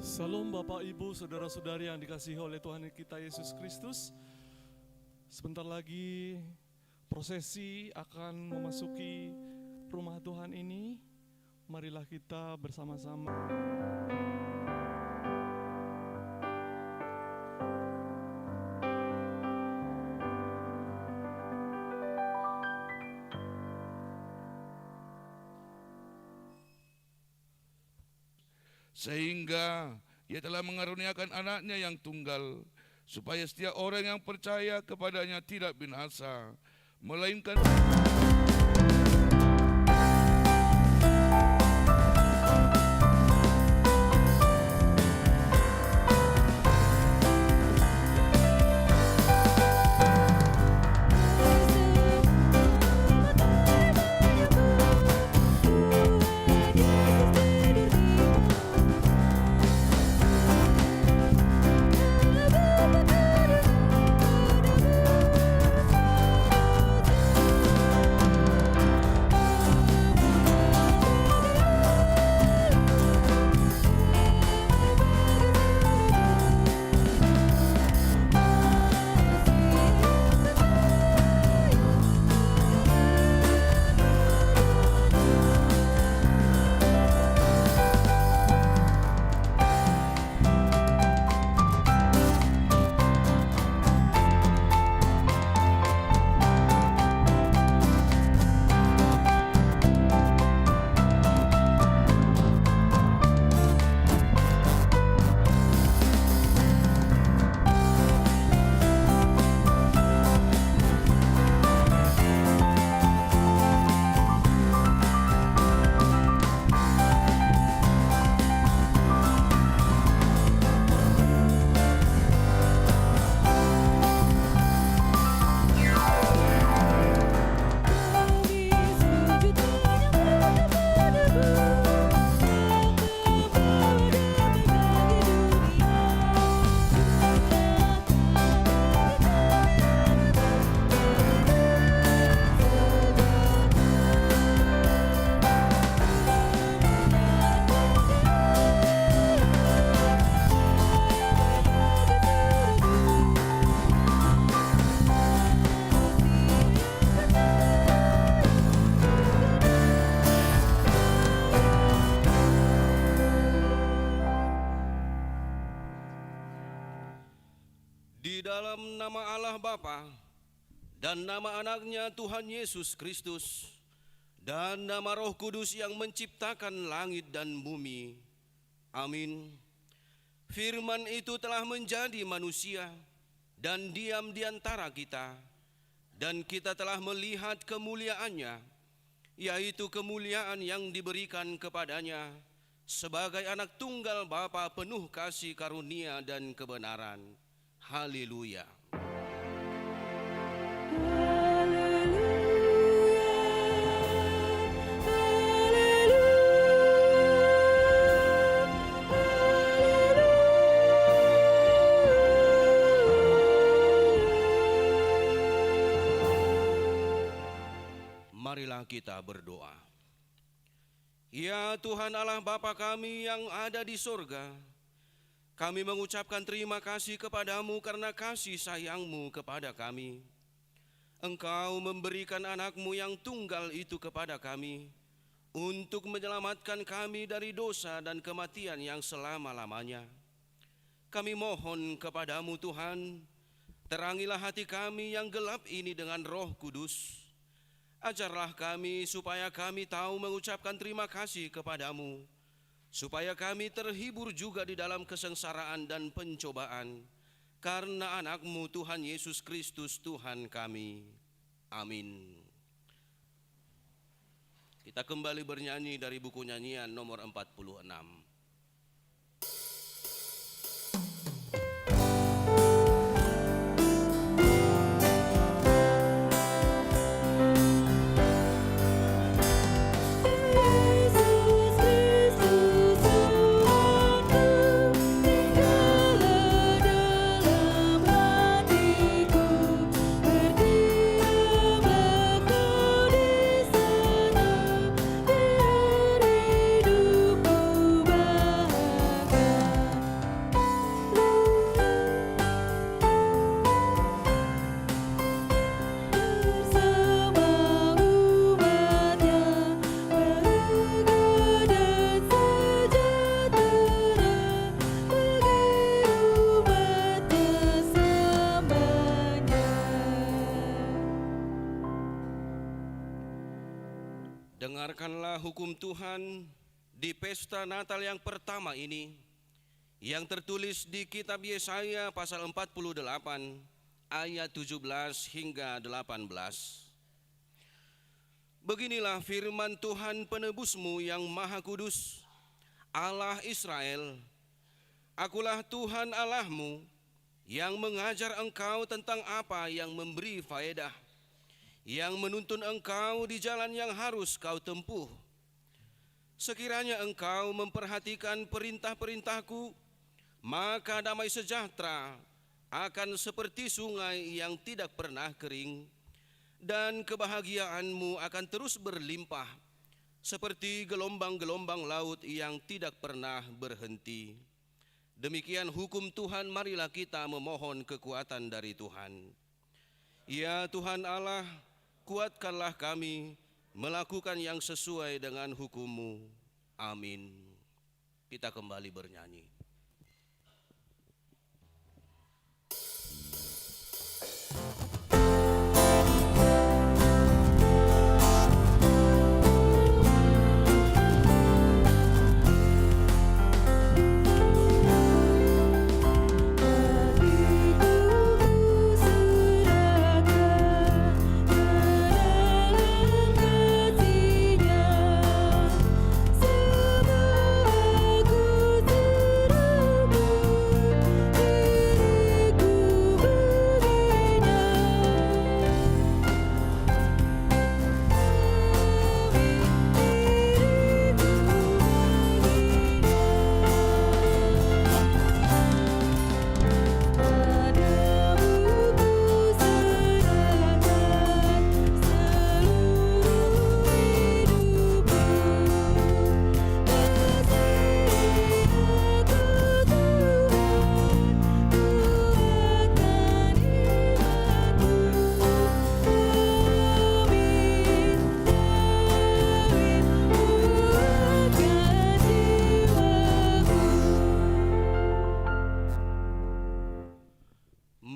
Salam Bapak Ibu, Saudara-saudari yang dikasihi oleh Tuhan kita Yesus Kristus. Sebentar lagi prosesi akan memasuki rumah Tuhan ini. Marilah kita bersama-sama. Sehingga Ia telah mengaruniakan anaknya yang tunggal, supaya setiap orang yang percaya kepadanya tidak binasa, melainkan dalam nama Allah Bapa dan nama anaknya Tuhan Yesus Kristus dan nama Roh Kudus yang menciptakan langit dan bumi. Amin. Firman itu telah menjadi manusia dan diam di antara kita, dan kita telah melihat kemuliaannya, yaitu kemuliaan yang diberikan kepadanya sebagai anak tunggal Bapa penuh kasih karunia dan kebenaran. Haleluya. Marilah kita berdoa. Ya Tuhan Allah Bapa kami yang ada di sorga, kami mengucapkan terima kasih kepadamu karena kasih sayangmu kepada kami. Engkau memberikan anakmu yang tunggal itu kepada kami untuk menyelamatkan kami dari dosa dan kematian yang selama-lamanya. Kami mohon kepadamu Tuhan, terangilah hati kami yang gelap ini dengan Roh Kudus. Ajarlah kami supaya kami tahu mengucapkan terima kasih kepadamu, supaya kami terhibur juga di dalam kesengsaraan dan pencobaan, karena anakmu Tuhan Yesus Kristus Tuhan kami. Amin. Kita kembali bernyanyi dari buku nyanyian nomor 46. Hidupku Inilah hukum Tuhan di pesta Natal yang pertama ini, yang tertulis di kitab Yesaya pasal 48 ayat 17 hingga 18. Beginilah firman Tuhan penebusmu yang maha kudus, Allah Israel. Akulah Tuhan Allahmu yang mengajar engkau tentang apa yang memberi faedah, yang menuntun engkau di jalan yang harus kau tempuh. Sekiranya engkau memperhatikan perintah-perintahku, maka damai sejahtera akan seperti sungai yang tidak pernah kering, dan kebahagiaanmu akan terus berlimpah, seperti gelombang-gelombang laut yang tidak pernah berhenti. Demikian hukum Tuhan, marilah kita memohon kekuatan dari Tuhan. Ya Tuhan Allah, kuatkanlah kami melakukan yang sesuai dengan hukum-Mu. Amin. Kita kembali bernyanyi.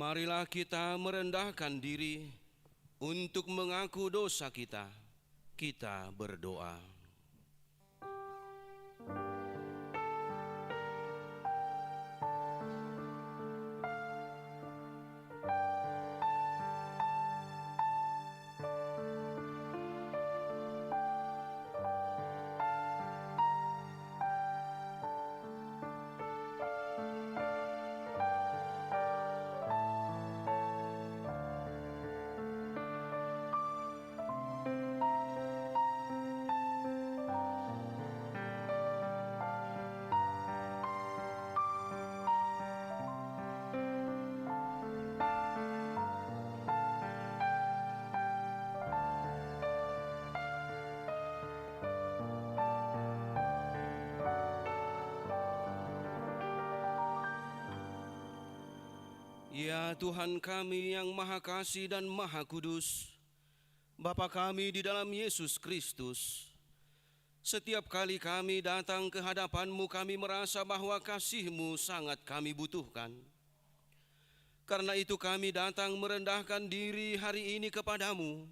Marilah kita merendahkan diri untuk mengaku dosa kita. Kita berdoa. Ya Tuhan kami yang maha kasih dan maha kudus, Bapa kami di dalam Yesus Kristus, setiap kali kami datang ke hadapan-Mu, kami merasa bahwa kasih-Mu sangat kami butuhkan. Karena itu kami datang merendahkan diri hari ini kepadamu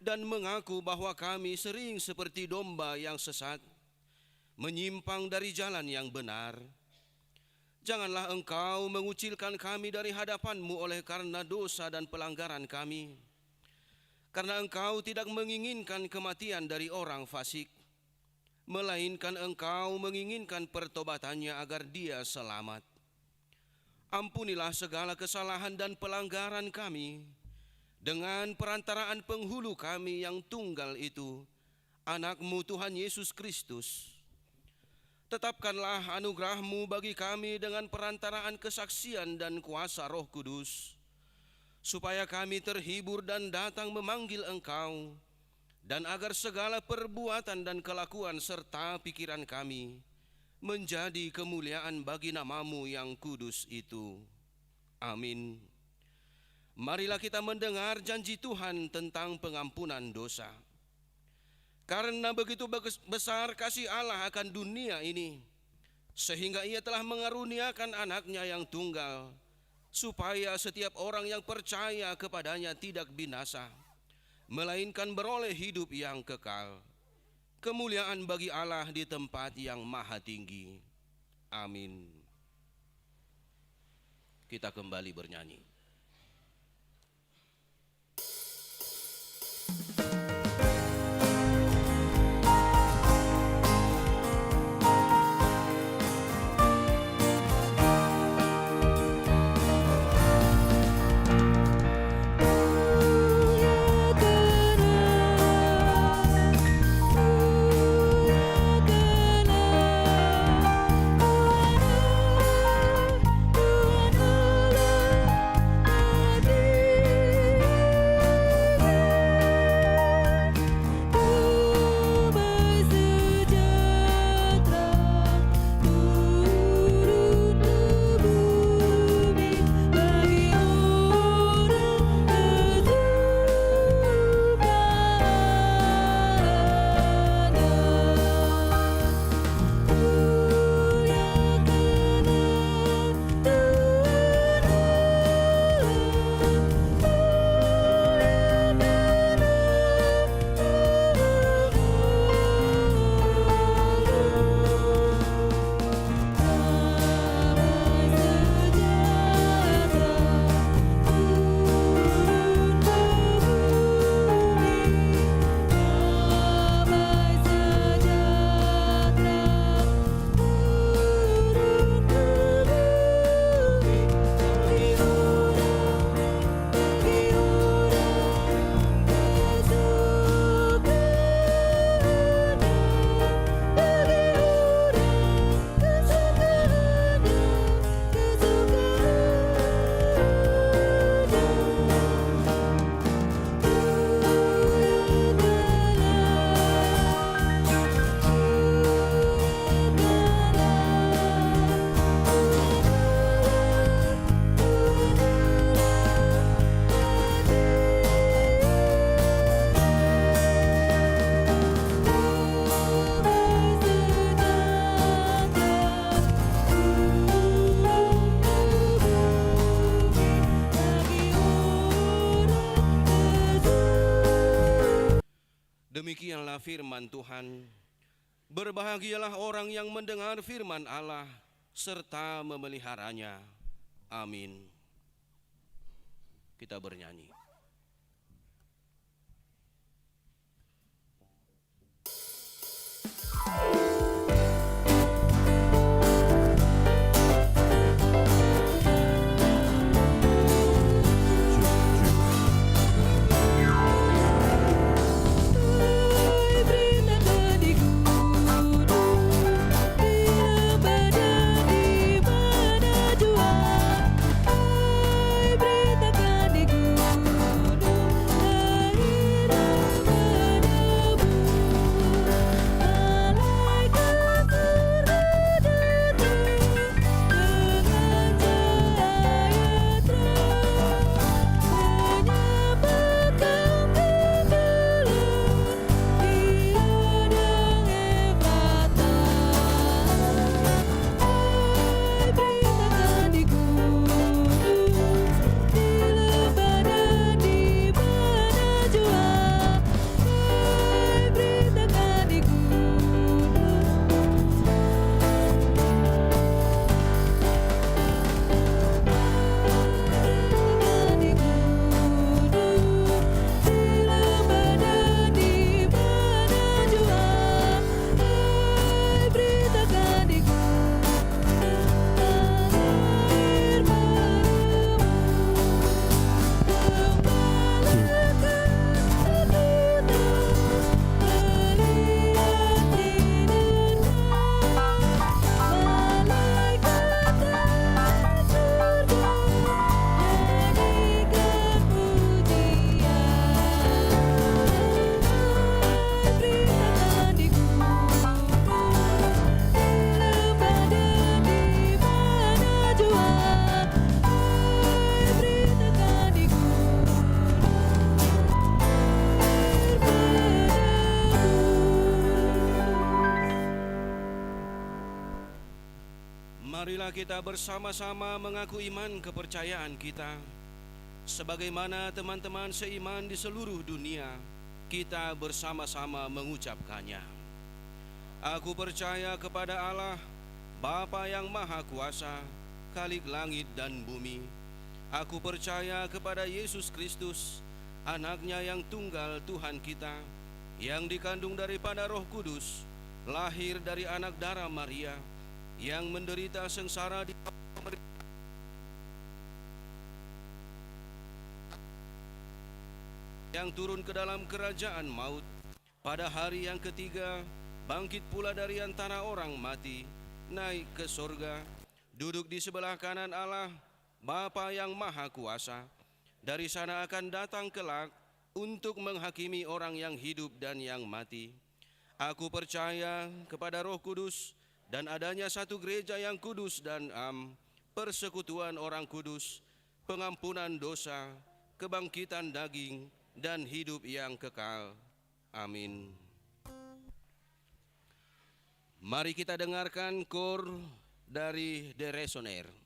dan mengaku bahwa kami sering seperti domba yang sesat, menyimpang dari jalan yang benar. Janganlah Engkau mengucilkan kami dari hadapan-Mu oleh karena dosa dan pelanggaran kami. Karena Engkau tidak menginginkan kematian dari orang fasik, melainkan Engkau menginginkan pertobatannya agar dia selamat. Ampunilah segala kesalahan dan pelanggaran kami dengan perantaraan penghulu kami yang tunggal itu, Anak-Mu Tuhan Yesus Kristus. Tetapkanlah anugerah-Mu bagi kami dengan perantaraan kesaksian dan kuasa Roh Kudus, supaya kami terhibur dan datang memanggil Engkau, dan agar segala perbuatan dan kelakuan serta pikiran kami menjadi kemuliaan bagi nama-Mu yang kudus itu. Amin. Marilah kita mendengar janji Tuhan tentang pengampunan dosa. Karena begitu besar kasih Allah akan dunia ini, sehingga Ia telah mengaruniakan Anak-Nya yang tunggal, supaya setiap orang yang percaya kepadanya tidak binasa, melainkan beroleh hidup yang kekal. Kemuliaan bagi Allah di tempat yang maha tinggi. Amin. Kita kembali bernyanyi. Demikianlah firman Tuhan. Berbahagialah orang yang mendengar firman Allah serta memeliharanya. Amin. Kita bernyanyi. Marilah kita bersama-sama mengaku iman kepercayaan kita. Sebagaimana teman-teman seiman di seluruh dunia, kita bersama-sama mengucapkannya. Aku percaya kepada Allah, Bapa yang Maha Kuasa, Khalik langit dan bumi. Aku percaya kepada Yesus Kristus, Anaknya yang tunggal Tuhan kita, yang dikandung daripada Roh Kudus, lahir dari anak darah Maria, yang menderita sengsara di yang turun ke dalam kerajaan maut, pada hari yang ketiga bangkit pula dari antara orang mati, naik ke sorga, duduk di sebelah kanan Allah, Bapa yang Maha Kuasa. Dari sana akan datang kelak untuk menghakimi orang yang hidup dan yang mati. Aku percaya kepada Roh Kudus dan adanya satu gereja yang kudus dan persekutuan orang kudus, pengampunan dosa, kebangkitan daging, dan hidup yang kekal. Amin. Mari kita dengarkan kor dari De Resoner.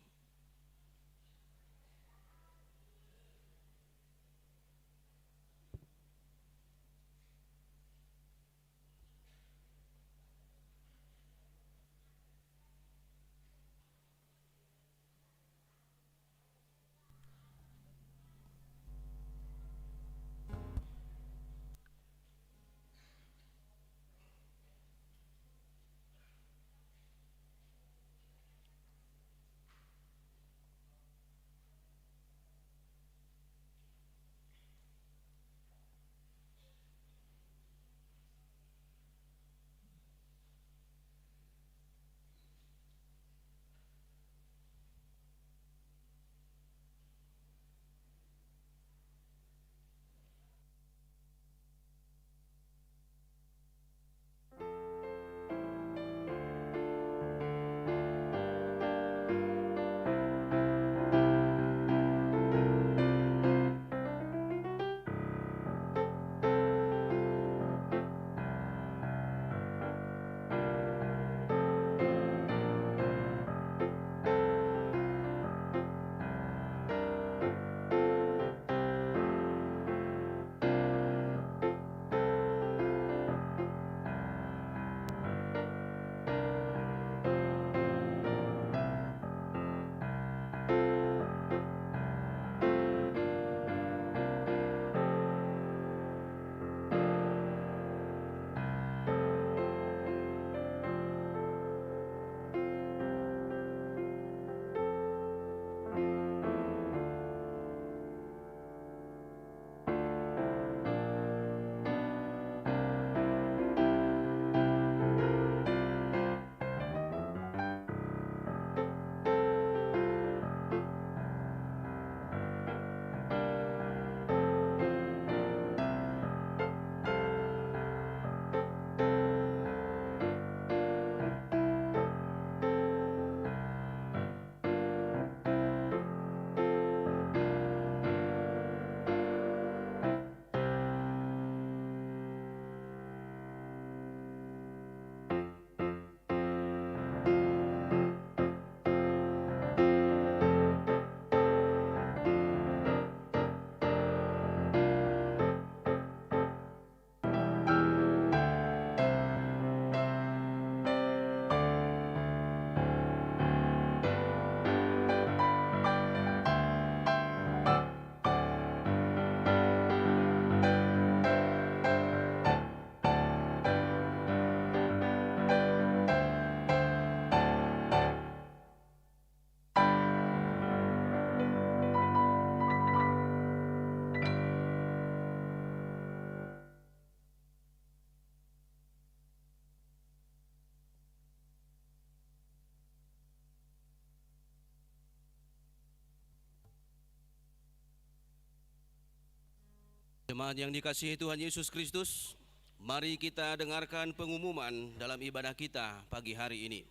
Jemaat yang dikasihi Tuhan Yesus Kristus, mari kita dengarkan pengumuman dalam ibadah kita pagi hari ini.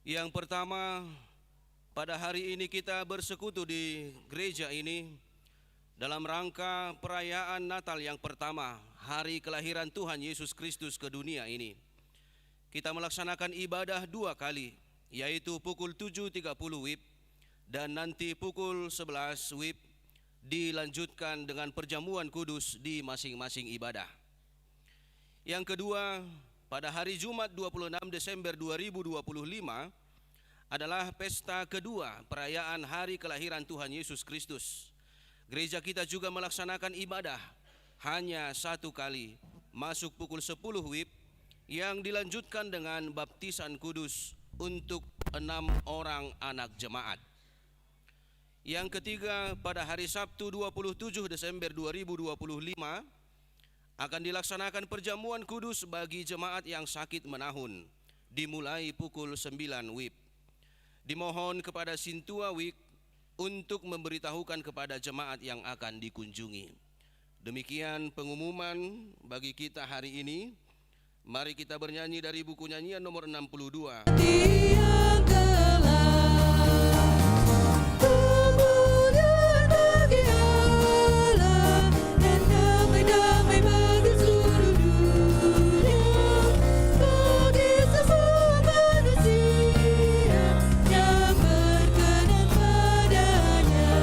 Yang pertama, pada hari ini kita bersekutu di gereja ini dalam rangka perayaan Natal yang pertama, hari kelahiran Tuhan Yesus Kristus ke dunia ini. Kita melaksanakan ibadah 2 kali, yaitu pukul 7.30 WIB dan nanti pukul 11 WIB, dilanjutkan dengan perjamuan kudus di masing-masing ibadah. Yang kedua, pada hari Jumat 26 Desember 2025 adalah pesta kedua perayaan hari kelahiran Tuhan Yesus Kristus. Gereja kita juga melaksanakan ibadah hanya satu kali, masuk pukul 10 WIB, yang dilanjutkan dengan baptisan kudus untuk 6 orang anak jemaat. Yang ketiga, pada hari Sabtu 27 Desember 2025 akan dilaksanakan perjamuan kudus bagi jemaat yang sakit menahun, dimulai pukul 9 WIB. Dimohon kepada Sintua WIK untuk memberitahukan kepada jemaat yang akan dikunjungi. Demikian pengumuman bagi kita hari ini. Mari kita bernyanyi dari buku nyanyian nomor 62. Tiang kelam, kemuliaan bagi Allah, dan damai-damai bagi seluruh dunia, bagi semua manusia yang berkenan padanya.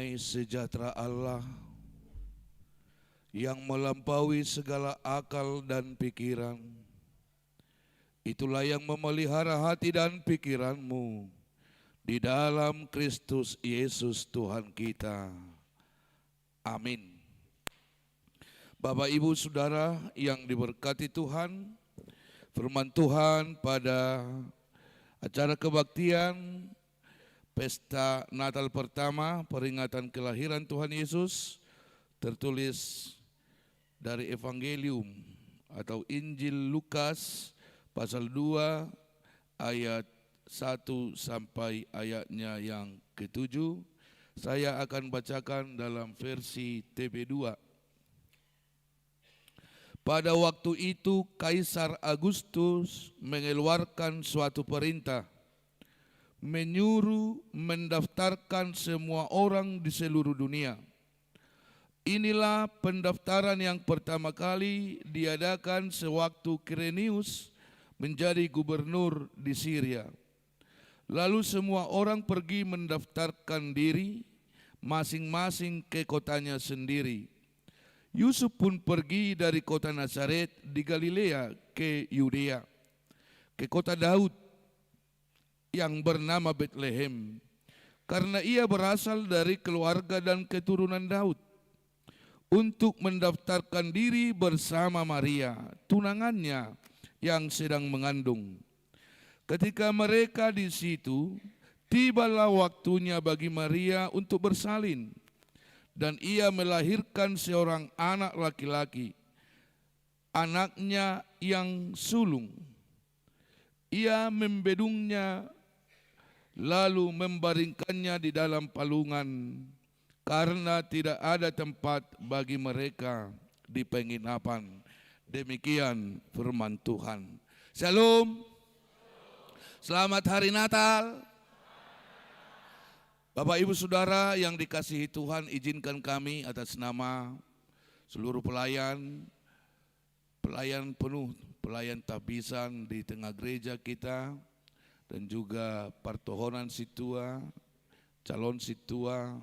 damai sejahtera Allah yang melampaui segala akal dan pikiran, itulah yang memelihara hati dan pikiranmu di dalam Kristus Yesus Tuhan kita. Amin. Bapak, Ibu, Saudara yang diberkati Tuhan, firman Tuhan pada acara kebaktian Pesta Natal pertama, peringatan kelahiran Tuhan Yesus, tertulis dari Evangelium atau Injil Lukas pasal 2 ayat 1 sampai ayatnya yang ke-7. Saya akan bacakan dalam versi TP2. Pada waktu itu Kaisar Agustus mengeluarkan suatu perintah menyuruh mendaftarkan semua orang di seluruh dunia. Inilah pendaftaran yang pertama kali diadakan sewaktu Quirinius menjadi gubernur di Syria. Lalu semua orang pergi mendaftarkan diri masing-masing ke kotanya sendiri. Yusuf pun pergi dari kota Nazaret di Galilea ke Yudea, ke kota Daud yang bernama Betlehem, karena ia berasal dari keluarga dan keturunan Daud, untuk mendaftarkan diri bersama Maria, tunangannya yang sedang mengandung. Ketika mereka di situ, tibalah waktunya bagi Maria untuk bersalin, dan ia melahirkan seorang anak laki-laki, anaknya yang sulung. Ia membedungnya lalu membaringkannya di dalam palungan, karena tidak ada tempat bagi mereka di penginapan. Demikian firman Tuhan. Shalom. Selamat hari Natal. Bapak, Ibu, Saudara yang dikasihi Tuhan, izinkan kami atas nama seluruh pelayan penuh, pelayan tabisan di tengah gereja kita, dan juga partohonan situa, calon situa,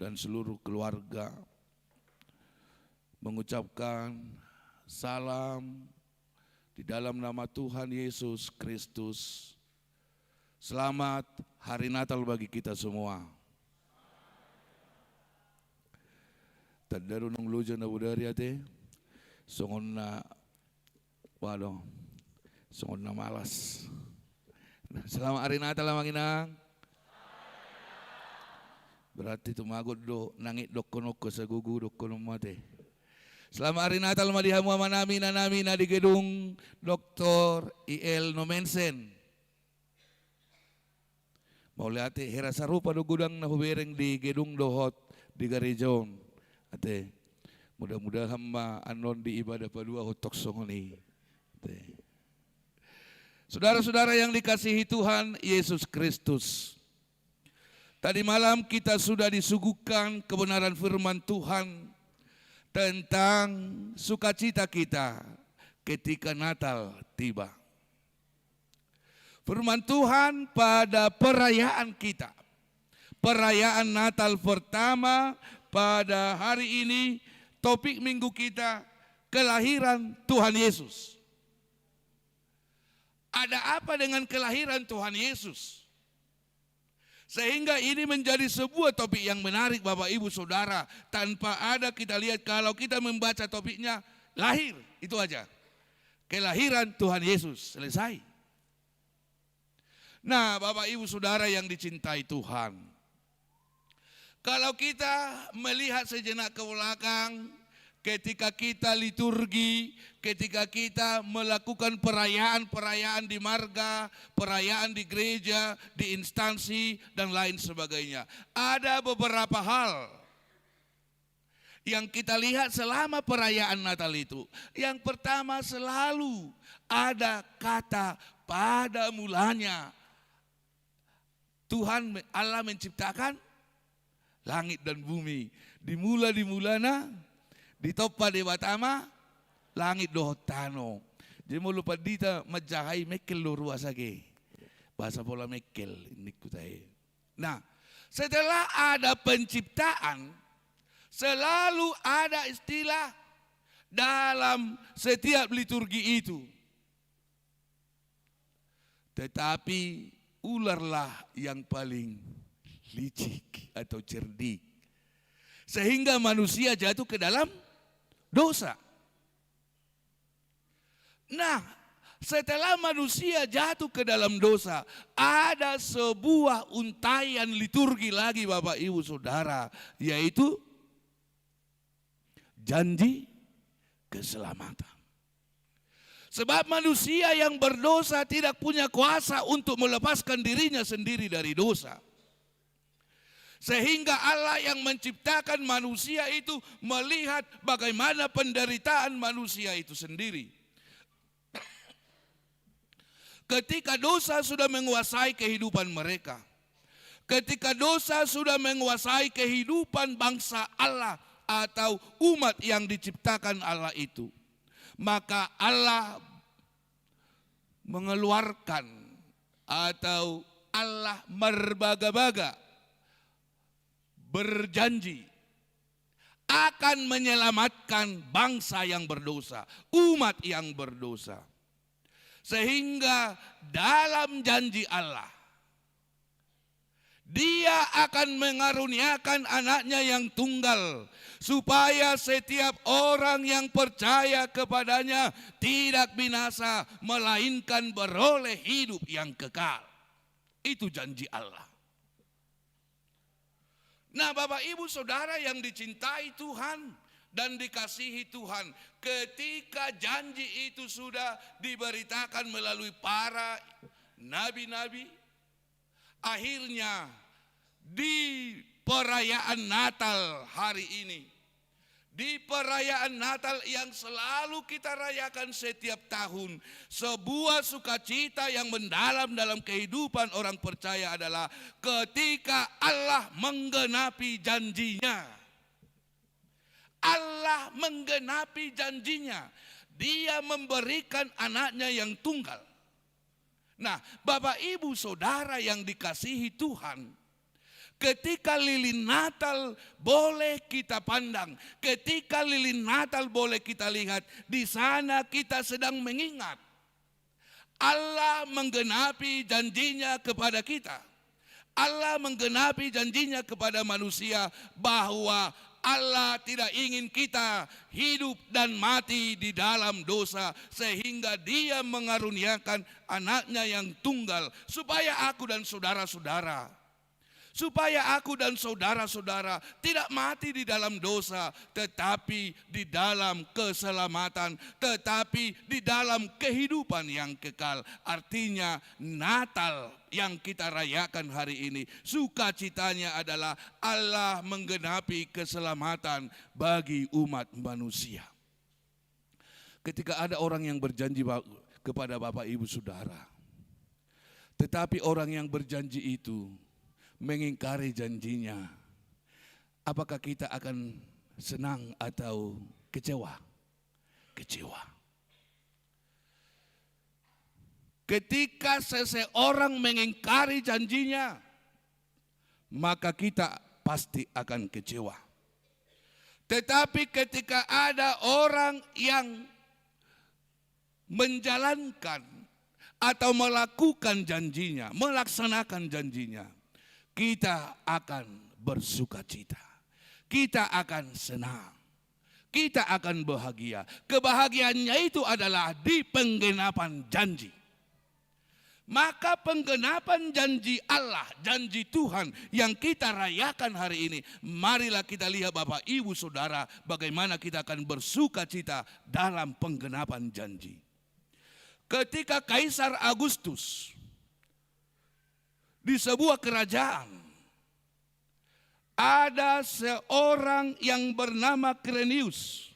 dan seluruh keluarga, mengucapkan salam di dalam nama Tuhan Yesus Kristus. Selamat hari Natal bagi kita semua. Tadaru nung lujo na budari ate, songon na malas. Selamat hari Natal Manginang. Berarti tumagot do nangit dokkonoko sa gugu dokkono mate. Selamat hari Natal madihamu manami na di gedung Dr. I.L. Nomensen. Mau lihat hera sarupa do gudang na hubereng di gedung dohot di Garejon. Ate mudah-mudahan ma anon di ibadah padua hotok songoni. Ate. Saudara-saudara yang dikasihi Tuhan Yesus Kristus, tadi malam kita sudah disuguhkan kebenaran firman Tuhan tentang sukacita kita ketika Natal tiba. Firman Tuhan pada perayaan kita, perayaan Natal pertama pada hari ini, topik minggu kita, kelahiran Tuhan Yesus. Ada apa dengan kelahiran Tuhan Yesus? Sehingga ini menjadi sebuah topik yang menarik Bapak Ibu Saudara. Tanpa ada kita lihat kalau kita membaca topiknya, lahir, itu aja. Kelahiran Tuhan Yesus, selesai. Nah Bapak Ibu Saudara yang dicintai Tuhan, kalau kita melihat sejenak ke belakang, ketika kita liturgi, ketika kita melakukan perayaan-perayaan di marga, perayaan di gereja, di instansi, dan lain sebagainya. Ada beberapa hal yang kita lihat selama perayaan Natal itu. Yang pertama, selalu ada kata pada mulanya. Tuhan Allah menciptakan langit dan bumi. Dimulana ditopa di Batama, langit dohotano. Jadi mau lupa dita majahay mekel lo ruas lagi. Bahasa pola mekel ini kutai. Nah, setelah ada penciptaan, selalu ada istilah dalam setiap liturgi itu. Tetapi ularlah yang paling licik atau cerdik, sehingga manusia jatuh ke dalam dosa. Nah, setelah manusia jatuh ke dalam dosa, ada sebuah untaian liturgi lagi Bapak Ibu Saudara, yaitu janji keselamatan. Sebab manusia yang berdosa tidak punya kuasa untuk melepaskan dirinya sendiri dari dosa. Sehingga Allah yang menciptakan manusia itu melihat bagaimana penderitaan manusia itu sendiri. Ketika dosa sudah menguasai kehidupan mereka, ketika dosa sudah menguasai kehidupan bangsa Allah atau umat yang diciptakan Allah itu, maka Allah mengeluarkan atau Allah berbaga-baga berjanji akan menyelamatkan bangsa yang berdosa, umat yang berdosa. Sehingga dalam janji Allah, Dia akan mengaruniakan anaknya yang tunggal, supaya setiap orang yang percaya kepadanya tidak binasa, melainkan beroleh hidup yang kekal. Itu janji Allah. Nah, Bapak Ibu Saudara yang dicintai Tuhan dan dikasihi Tuhan, ketika janji itu sudah diberitakan melalui para nabi-nabi, akhirnya di perayaan Natal hari ini, di perayaan Natal yang selalu kita rayakan setiap tahun, sebuah sukacita yang mendalam dalam kehidupan orang percaya adalah ketika Allah menggenapi janjinya. Allah menggenapi janjinya. Dia memberikan anaknya yang tunggal. Nah, Bapak Ibu Saudara yang dikasihi Tuhan, ketika lilin Natal boleh kita pandang, ketika lilin Natal boleh kita lihat, di sana kita sedang mengingat Allah menggenapi janjinya kepada kita. Allah menggenapi janjinya kepada manusia bahwa Allah tidak ingin kita hidup dan mati di dalam dosa, sehingga Dia mengaruniakan anaknya yang tunggal supaya aku dan saudara-saudara tidak mati di dalam dosa, tetapi di dalam keselamatan, tetapi di dalam kehidupan yang kekal. Artinya Natal yang kita rayakan hari ini, sukacitanya adalah Allah menggenapi keselamatan bagi umat manusia. Ketika ada orang yang berjanji kepada Bapak Ibu Saudara, tetapi orang yang berjanji itu mengingkari janjinya, apakah kita akan senang atau kecewa? Kecewa. Ketika seseorang mengingkari janjinya, maka kita pasti akan kecewa. Tetapi ketika ada orang yang menjalankan atau melakukan janjinya, melaksanakan janjinya, kita akan bersukacita, kita akan senang, kita akan bahagia. Kebahagiaannya itu adalah di penggenapan janji. Maka penggenapan janji Allah, janji Tuhan yang kita rayakan hari ini, marilah kita lihat Bapak Ibu Saudara bagaimana kita akan bersukacita dalam penggenapan janji. Ketika Kaisar Agustus di sebuah kerajaan, ada seorang yang bernama Quirinius.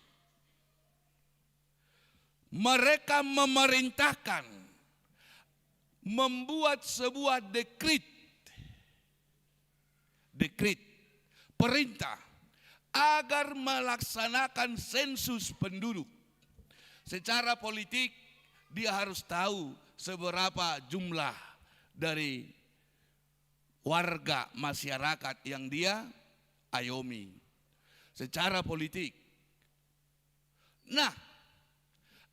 Mereka memerintahkan membuat sebuah dekrit, perintah agar melaksanakan sensus penduduk. Secara politik dia harus tahu seberapa jumlah dari warga masyarakat yang dia ayomi secara politik. Nah,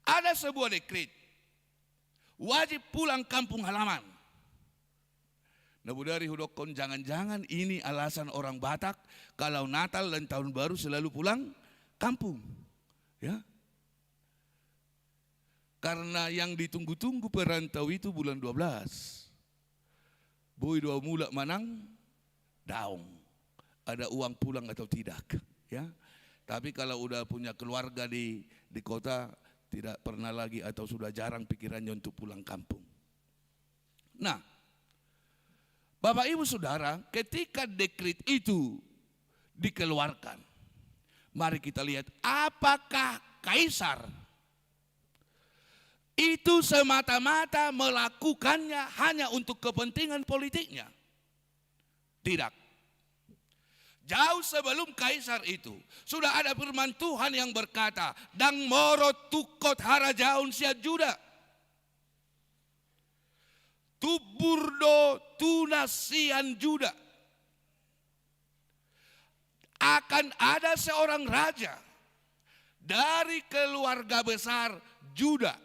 ada sebuah dekret wajib pulang kampung halaman. Nah, budari hudokon jangan-jangan ini alasan orang Batak kalau Natal dan Tahun Baru selalu pulang kampung. Ya. Karena yang ditunggu-tunggu perantau itu bulan 12. Boy dua mula manang daung. Ada uang pulang atau tidak, ya. Tapi kalau udah punya keluarga di kota tidak pernah lagi atau sudah jarang pikirannya untuk pulang kampung. Nah, Bapak Ibu Saudara, ketika dekret itu dikeluarkan, mari kita lihat apakah kaisar itu semata-mata melakukannya hanya untuk kepentingan politiknya. Tidak. Jauh sebelum kaisar itu sudah ada firman Tuhan yang berkata, "Dang moro tukot harajaun sia Juda. Tuburdo tunasian Juda." Akan ada seorang raja dari keluarga besar Juda.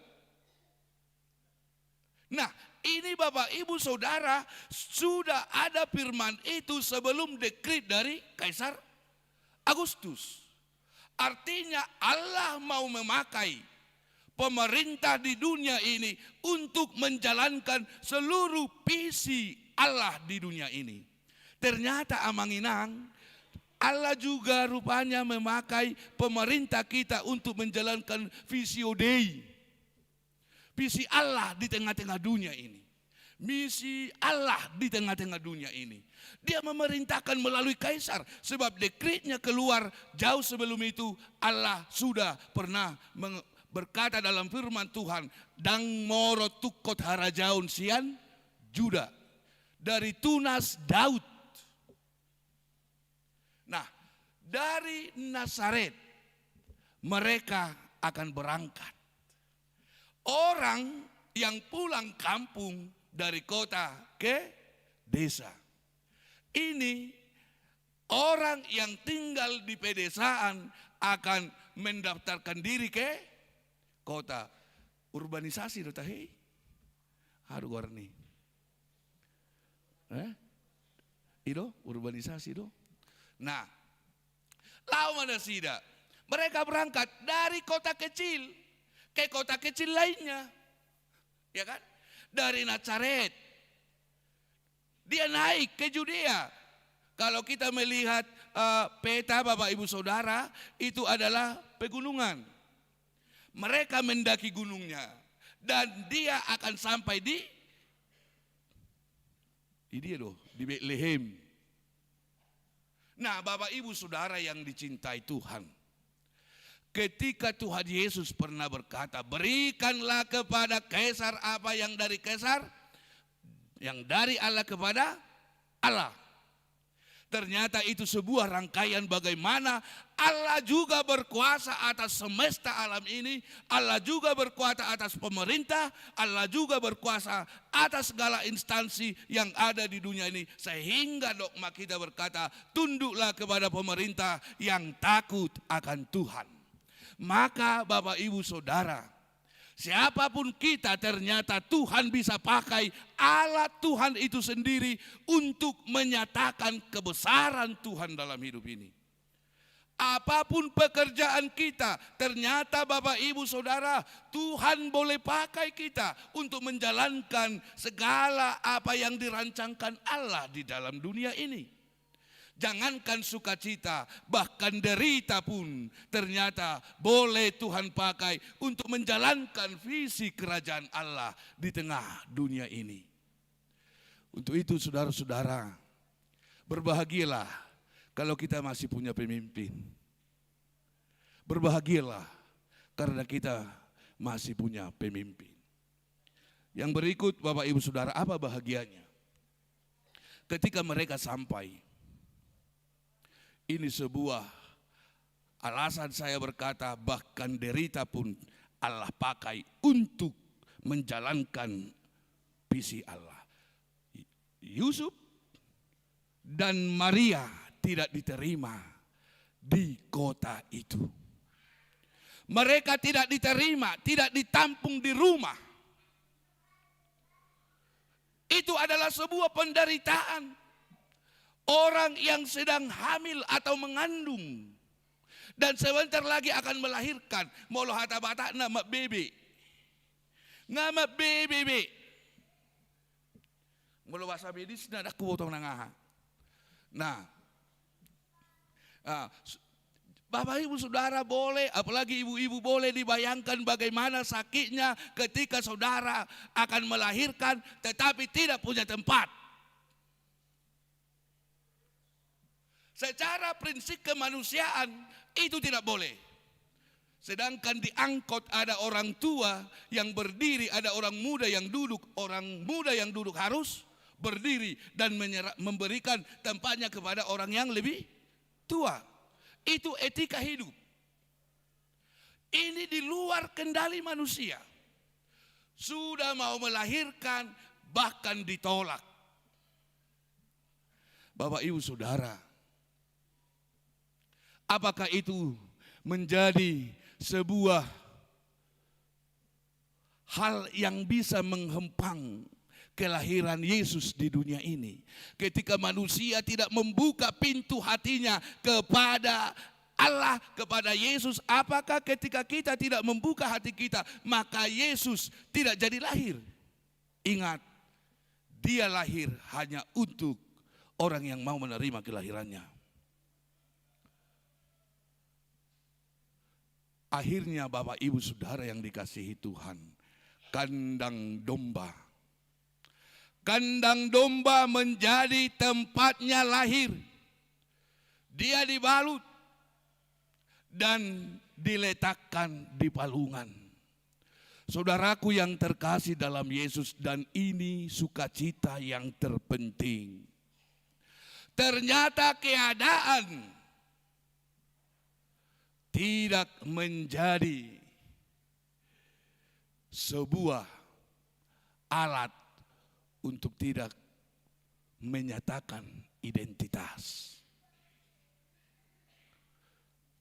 Nah, ini Bapak Ibu Saudara, sudah ada firman itu sebelum dekret dari Kaisar Agustus. Artinya Allah mau memakai pemerintah di dunia ini untuk menjalankan seluruh visi Allah di dunia ini. Ternyata Amanginang, Allah juga rupanya memakai pemerintah kita untuk menjalankan visio Dei. Visi Allah di tengah-tengah dunia ini. Misi Allah di tengah-tengah dunia ini. Dia memerintahkan melalui kaisar. Sebab dekretnya keluar jauh sebelum itu. Allah sudah pernah berkata dalam firman Tuhan. Dang moro tukot harajaun sian Juda. Dari tunas Daud. Nah, dari Nazaret mereka akan berangkat. Orang yang pulang kampung dari kota ke desa. Ini orang yang tinggal di pedesaan akan mendaftarkan diri ke kota. Urbanisasi do tahe. Haru warni. Itu urbanisasi do. Nah, lau mana sida. Mereka berangkat dari kota kecil ke kota kecil lainnya, ya kan? Dari Nazaret, dia naik ke Judea. Kalau kita melihat peta Bapak Ibu Saudara, itu adalah pegunungan. Mereka mendaki gunungnya, dan dia akan sampai di Bethlehem. Nah, Bapak Ibu Saudara yang dicintai Tuhan, ketika Tuhan Yesus pernah berkata, berikanlah kepada Kaisar apa yang dari Kaisar, yang dari Allah kepada Allah. Ternyata itu sebuah rangkaian bagaimana Allah juga berkuasa atas semesta alam ini. Allah juga berkuasa atas pemerintah. Allah juga berkuasa atas segala instansi yang ada di dunia ini. Sehingga dogma kita berkata, tunduklah kepada pemerintah yang takut akan Tuhan. Maka Bapak Ibu Saudara, siapapun kita ternyata Tuhan bisa pakai alat Tuhan itu sendiri untuk menyatakan kebesaran Tuhan dalam hidup ini. Apapun pekerjaan kita, ternyata Bapak Ibu Saudara, Tuhan boleh pakai kita untuk menjalankan segala apa yang dirancangkan Allah di dalam dunia ini. Jangankan sukacita, bahkan derita pun ternyata boleh Tuhan pakai untuk menjalankan visi kerajaan Allah di tengah dunia ini. Untuk itu saudara-saudara, berbahagialah kalau kita masih punya pemimpin. Berbahagialah karena kita masih punya pemimpin. Yang berikut Bapak Ibu Saudara, apa bahagianya? Ketika mereka sampai, ini sebuah alasan saya berkata bahkan derita pun Allah pakai untuk menjalankan visi Allah. Yusuf dan Maria tidak diterima di kota itu. Mereka tidak diterima, tidak ditampung di rumah. Itu adalah sebuah penderitaan. Orang yang sedang hamil atau mengandung dan sebentar lagi akan melahirkan, molo hata-bata nama bebe. Nama bebe. Molo bahasa medis nak aku potong nangaha. Nah, Bapak Ibu Saudara boleh, apalagi ibu-ibu boleh dibayangkan bagaimana sakitnya ketika saudara akan melahirkan tetapi tidak punya tempat. Secara prinsip kemanusiaan itu tidak boleh. Sedangkan di angkot ada orang tua yang berdiri, ada orang muda yang duduk. Orang muda yang duduk harus berdiri dan memberikan tempatnya kepada orang yang lebih tua. Itu etika hidup. Ini di luar kendali manusia. Sudah mau melahirkan bahkan ditolak. Bapak Ibu Saudara, apakah itu menjadi sebuah hal yang bisa menghempang kelahiran Yesus di dunia ini? Ketika manusia tidak membuka pintu hatinya kepada Allah, kepada Yesus, apakah ketika kita tidak membuka hati kita, maka Yesus tidak jadi lahir? Ingat, dia lahir hanya untuk orang yang mau menerima kelahirannya. Akhirnya Bapak Ibu Saudara yang dikasihi Tuhan, kandang domba. Kandang domba menjadi tempatnya lahir. Dia dibalut dan diletakkan di palungan. Saudaraku yang terkasih dalam Yesus, dan ini sukacita yang terpenting. Ternyata keadaan tidak menjadi sebuah alat untuk tidak menyatakan identitas.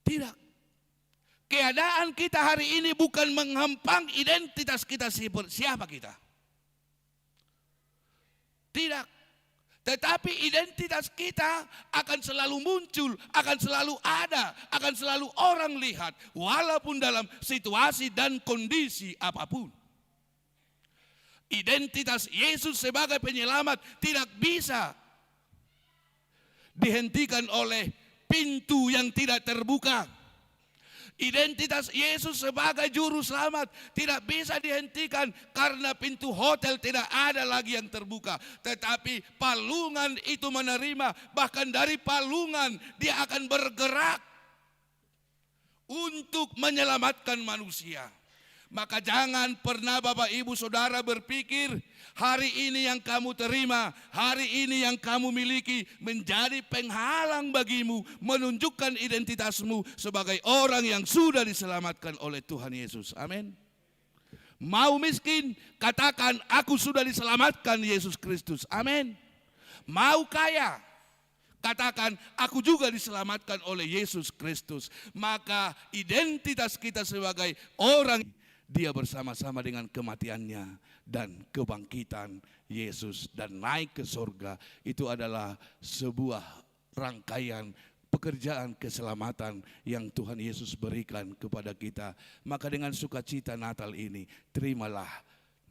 Tidak. Keadaan kita hari ini bukan menghempang identitas kita, siapa kita. Tidak. Tetapi identitas kita akan selalu muncul, akan selalu ada, akan selalu orang lihat, walaupun dalam situasi dan kondisi apapun. Identitas Yesus sebagai penyelamat tidak bisa dihentikan oleh pintu yang tidak terbuka. Identitas Yesus sebagai juru selamat tidak bisa dihentikan karena pintu hotel tidak ada lagi yang terbuka. Tetapi palungan itu menerima, bahkan dari palungan dia akan bergerak untuk menyelamatkan manusia. Maka jangan pernah Bapak Ibu Saudara berpikir hari ini yang kamu terima, hari ini yang kamu miliki menjadi penghalang bagimu menunjukkan identitasmu sebagai orang yang sudah diselamatkan oleh Tuhan Yesus. Amin. Mau miskin, katakan aku sudah diselamatkan Yesus Kristus. Amin. Mau kaya, katakan aku juga diselamatkan oleh Yesus Kristus. Maka identitas kita sebagai orang, dia bersama-sama dengan kematiannya dan kebangkitan Yesus dan naik ke surga. Itu adalah sebuah rangkaian pekerjaan keselamatan yang Tuhan Yesus berikan kepada kita. Maka dengan sukacita Natal ini, terimalah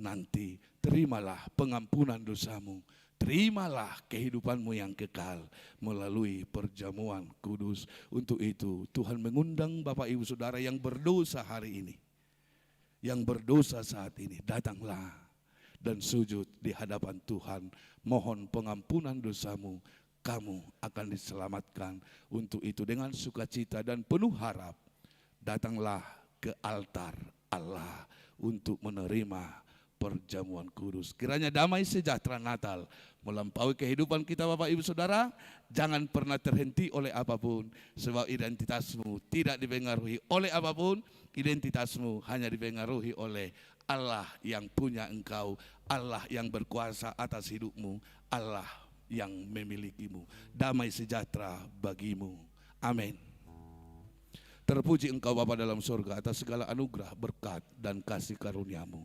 nanti, terimalah pengampunan dosamu, terimalah kehidupanmu yang kekal melalui perjamuan kudus. Untuk itu Tuhan mengundang Bapak Ibu Saudara yang berdosa hari ini, yang berdosa saat ini, datanglah dan sujud di hadapan Tuhan. Mohon pengampunan dosamu, kamu akan diselamatkan. Untuk itu dengan sukacita dan penuh harap, datanglah ke altar Allah untuk menerima perjamuan kudus. Kiranya damai sejahtera Natal melampaui kehidupan kita Bapak Ibu Saudara. Jangan pernah terhenti oleh apapun, sebab identitasmu tidak dipengaruhi oleh apapun. Identitasmu hanya dipengaruhi oleh Allah yang punya engkau, Allah yang berkuasa atas hidupmu, Allah yang memilikimu. Damai sejahtera bagimu. Amin. Terpuji Engkau Bapa dalam surga atas segala anugerah, berkat, dan kasih karunia-Mu.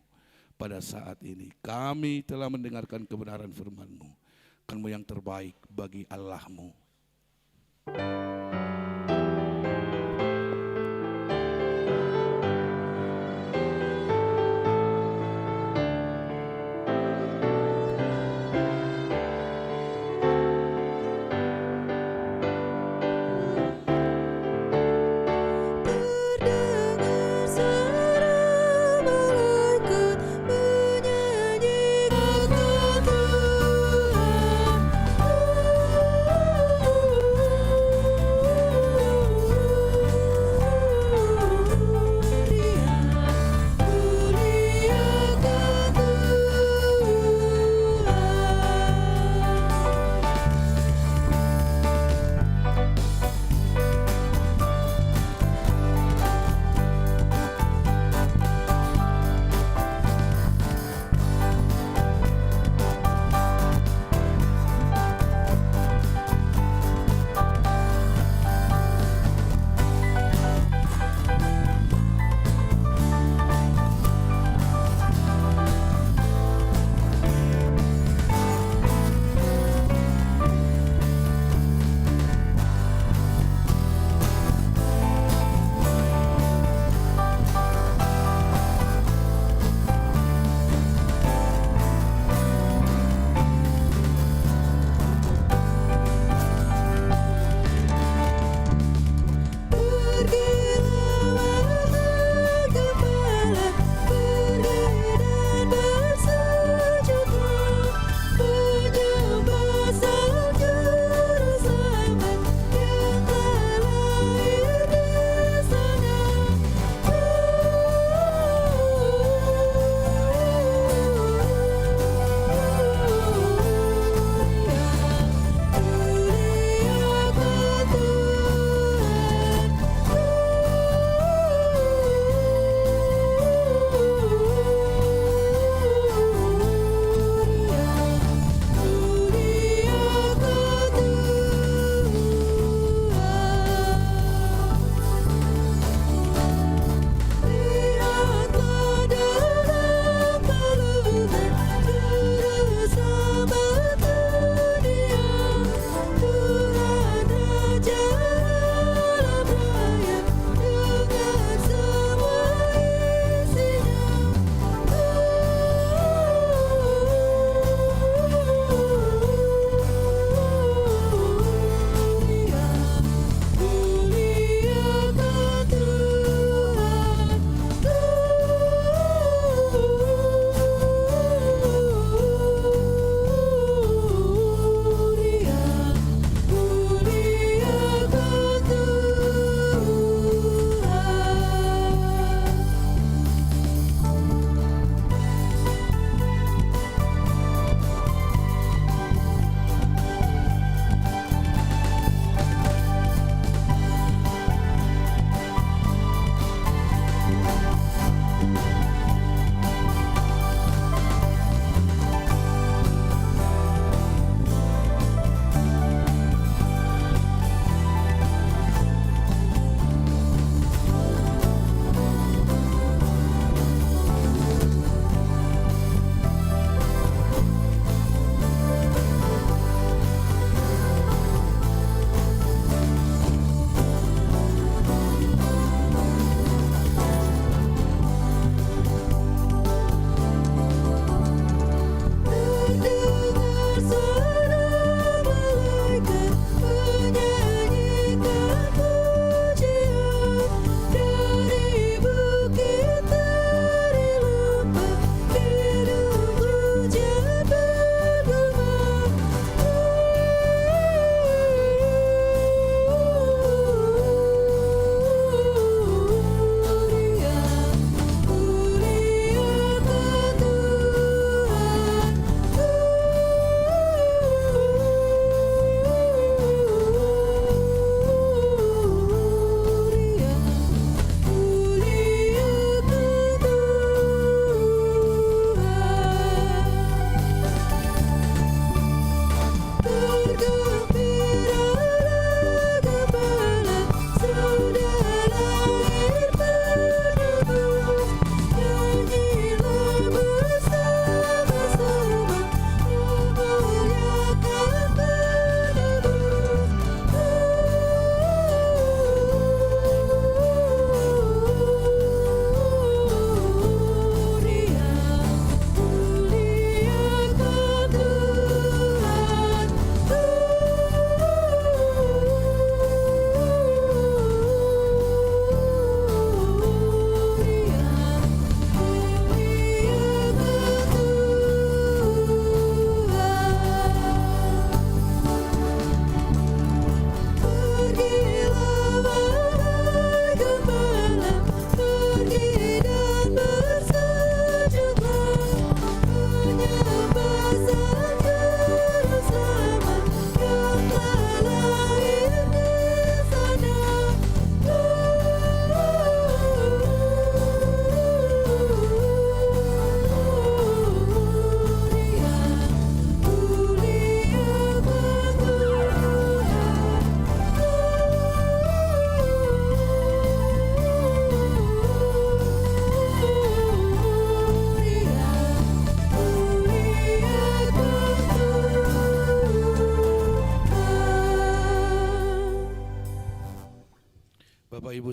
Pada saat ini kami telah mendengarkan kebenaran firman-Mu. Kamu yang terbaik bagi Allah-Mu. Terdengar suara malaikat menyanyikan Tuhan.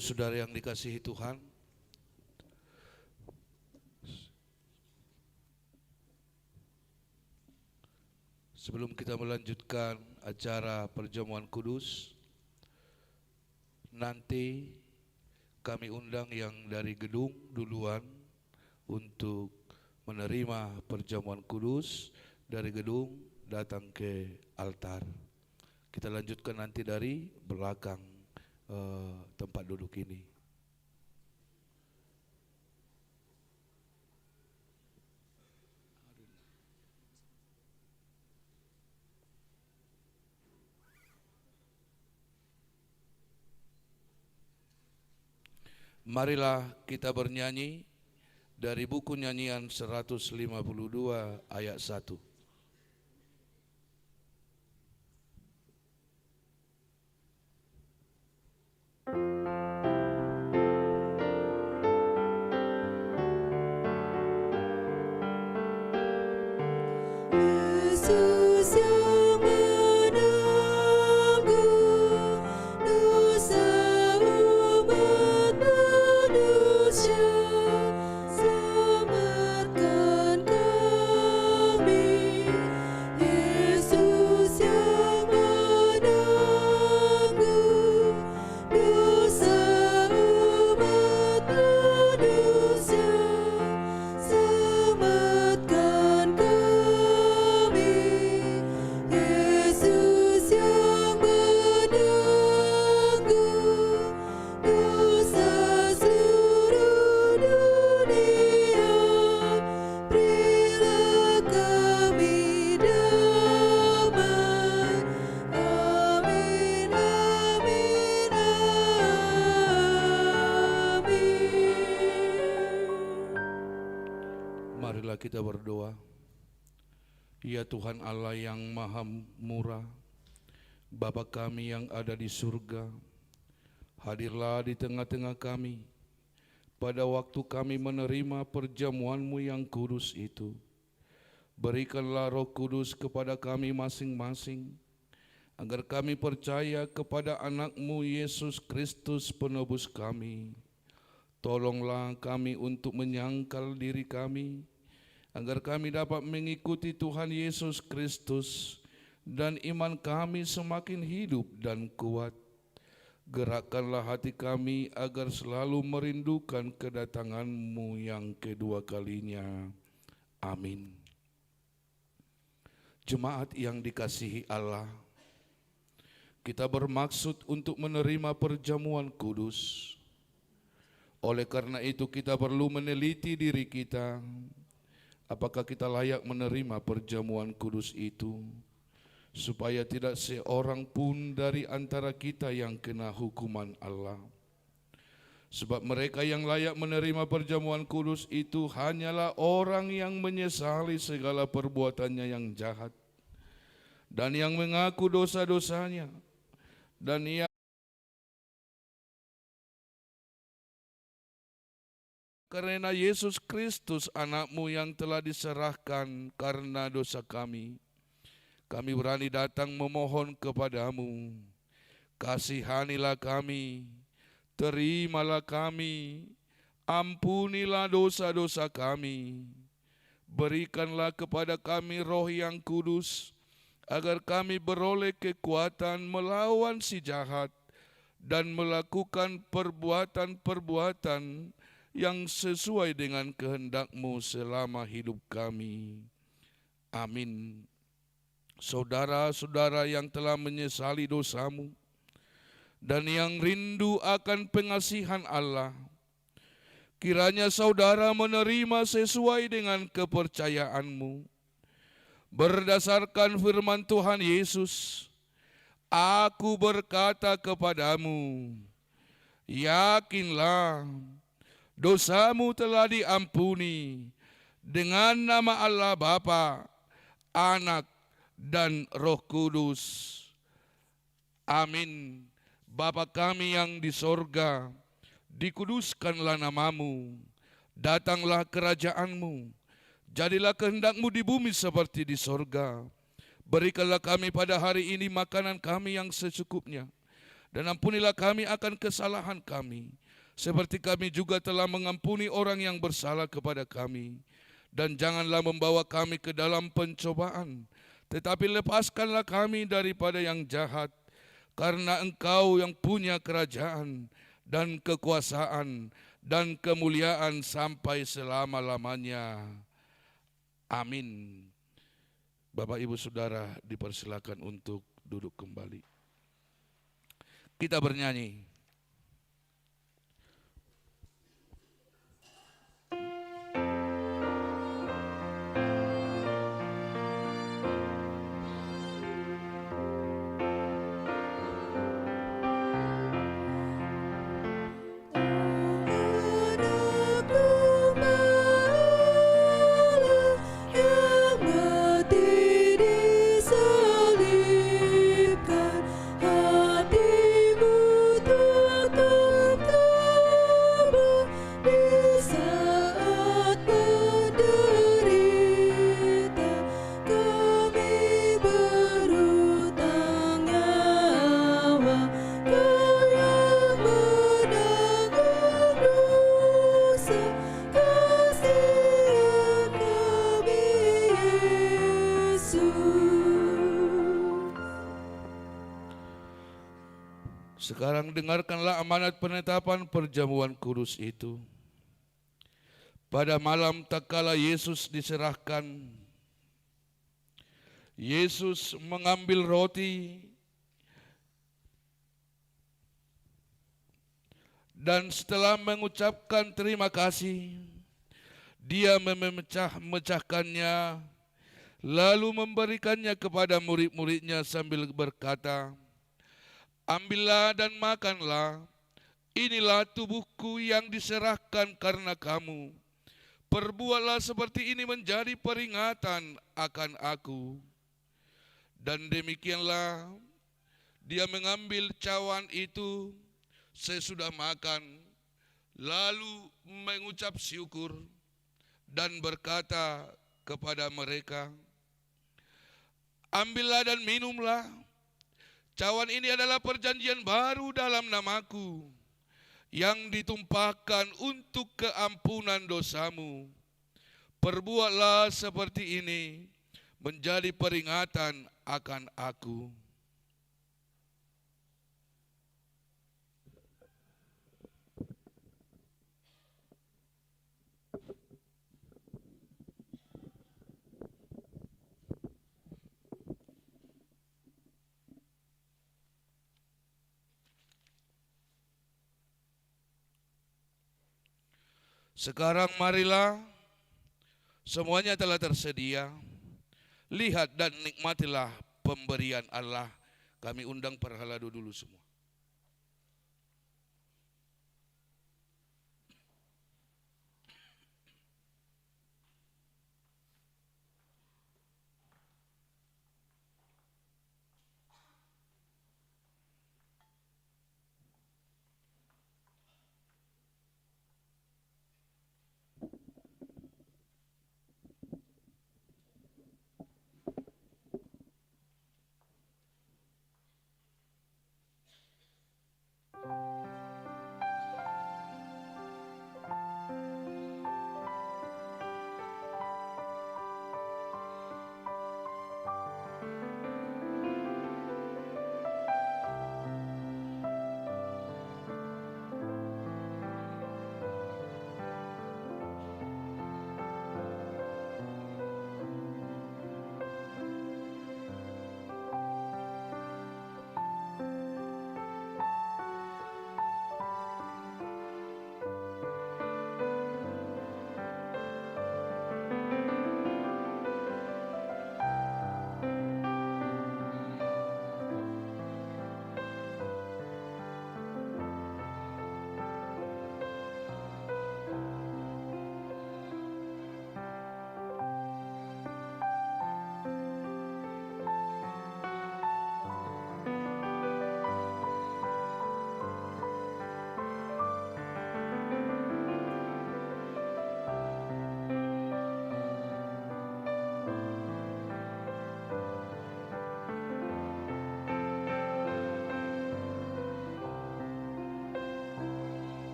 Ibu saudara yang dikasihi Tuhan, sebelum kita melanjutkan acara perjamuan kudus, nanti kami undang yang dari gedung duluan untuk menerima perjamuan kudus dari gedung datang ke altar. Kita lanjutkan nanti dari belakang tempat duduk ini. Marilah kita bernyanyi dari buku nyanyian 152 ayat 1. Yesus yang menanggung dosa umat manusia, selamatkan kami. Yesus yang menanggung dosa umat manusia, selamatkan kami. Yesus yang menanggung dosa seluruh dunia, berilah kami damai. Amin, amin, amin. Marilah kita berdoa. Ya Tuhan Allah yang maha murah, Bapa kami yang ada di surga, hadirlah di tengah-tengah kami pada waktu kami menerima perjamuan-Mu yang kudus itu. Berikanlah Roh Kudus kepada kami masing-masing, agar kami percaya kepada anak-Mu Yesus Kristus penebus kami. Tolonglah kami untuk menyangkal diri kami, agar kami dapat mengikuti Tuhan Yesus Kristus dan iman kami semakin hidup dan kuat. Gerakkanlah hati kami agar selalu merindukan kedatangan-Mu yang kedua kalinya. Amin. Jemaat yang dikasihi Allah, kita bermaksud untuk menerima perjamuan kudus. Oleh karena itu kita perlu meneliti diri kita, apakah kita layak menerima perjamuan kudus itu, supaya tidak seorang pun dari antara kita yang kena hukuman Allah. Sebab mereka yang layak menerima perjamuan kudus itu hanyalah orang yang menyesali segala perbuatannya yang jahat, dan yang mengaku dosa-dosanya, dan yang karena Yesus Kristus anak-Mu yang telah diserahkan karena dosa kami, kami berani datang memohon kepadamu. Kasihanilah kami, terimalah kami, ampunilah dosa-dosa kami. Berikanlah kepada kami Roh yang kudus, agar kami beroleh kekuatan melawan si jahat dan melakukan perbuatan-perbuatan yang sesuai dengan kehendak-Mu selama hidup kami. Amin. Saudara-saudara yang telah menyesali dosamu dan yang rindu akan pengasihan Allah, kiranya saudara menerima sesuai dengan kepercayaanmu. Berdasarkan firman Tuhan Yesus, aku berkata kepadamu, yakinlah, dosamu telah diampuni dengan nama Allah Bapa, Anak, dan Roh Kudus. Amin. Bapa kami yang di sorga, dikuduskanlah namamu, datanglah kerajaan-Mu, jadilah kehendak-Mu di bumi seperti di sorga. Berikanlah kami pada hari ini makanan kami yang secukupnya, Dan ampunilah kami akan kesalahan kami, seperti kami juga telah mengampuni orang yang bersalah kepada kami. Dan janganlah membawa kami ke dalam pencobaan, tetapi lepaskanlah kami daripada yang jahat. Karena Engkau yang punya kerajaan dan kekuasaan dan kemuliaan sampai selama-lamanya. Amin. Bapak Ibu Saudara dipersilakan untuk duduk kembali. Kita bernyanyi. Anak domba Allah yang mati disalibkan, hatimu tutup tabah di saat menderita. Kami berutang nyawa, Kau yang menanggung dosa, kasihan kami Yesus. Sekarang dengarkanlah amanat penetapan perjamuan kudus itu. Pada malam tak kala Yesus diserahkan, Yesus mengambil roti dan setelah mengucapkan terima kasih, dia memecahkannya, lalu memberikannya kepada murid-muridnya sambil berkata, "Ambillah dan makanlah, inilah tubuhku yang diserahkan karena kamu. Perbuatlah seperti ini menjadi peringatan akan aku." Dan demikianlah dia mengambil cawan itu sesudah makan, lalu mengucap syukur dan berkata kepada mereka, "Ambillah dan minumlah. Cawan ini adalah perjanjian baru dalam namaku, yang ditumpahkan untuk keampunan dosamu. Perbuatlah seperti ini menjadi peringatan akan aku." Sekarang marilah, semuanya telah tersedia. Lihat dan nikmatilah pemberian Allah. Kami undang para haladu dulu semua.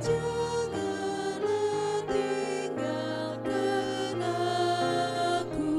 Janganlah tinggalkan aku.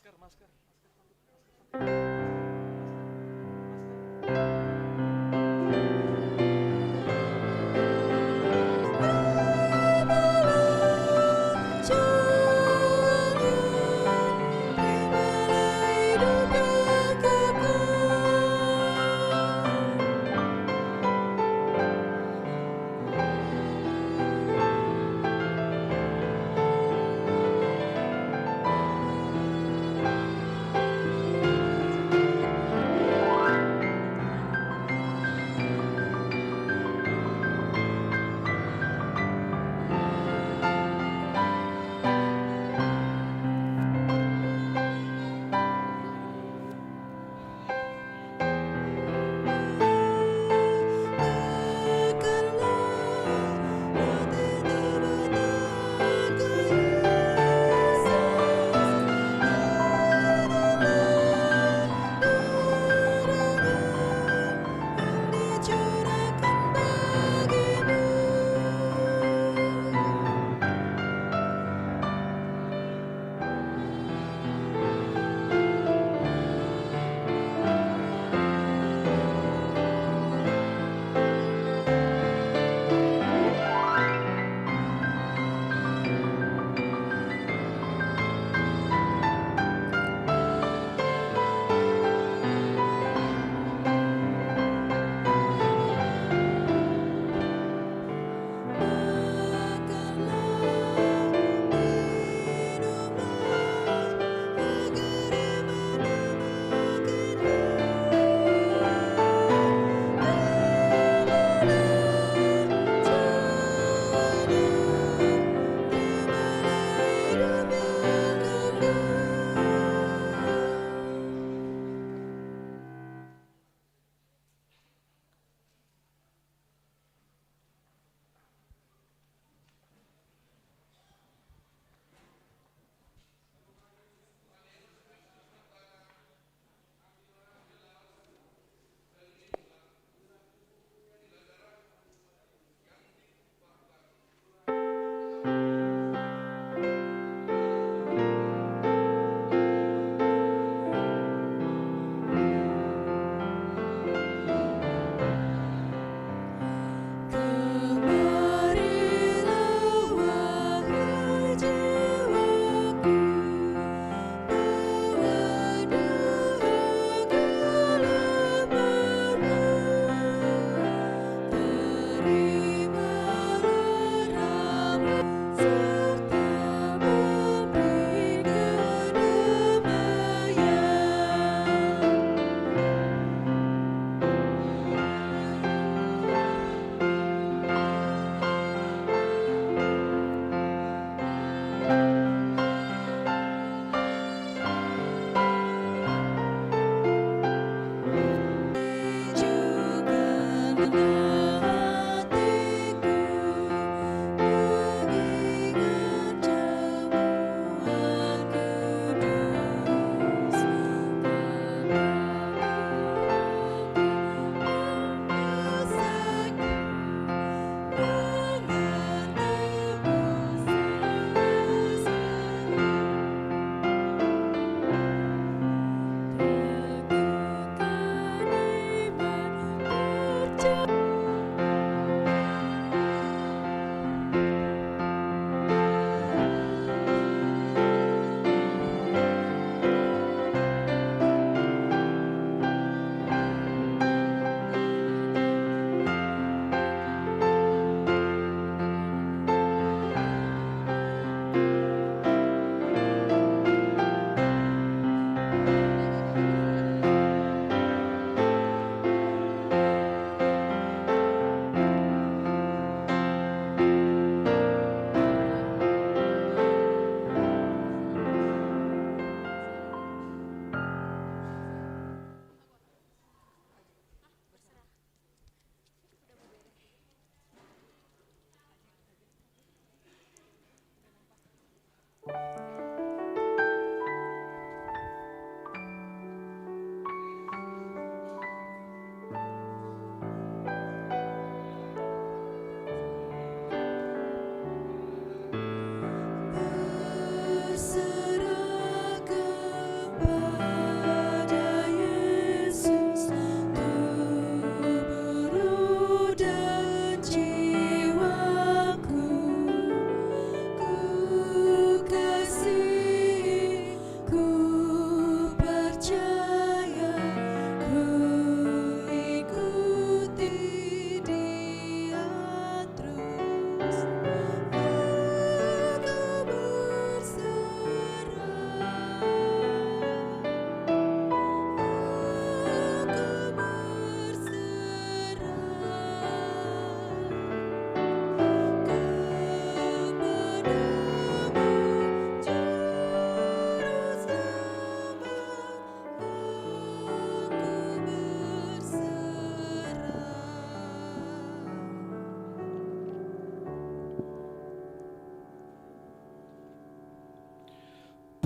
Masker.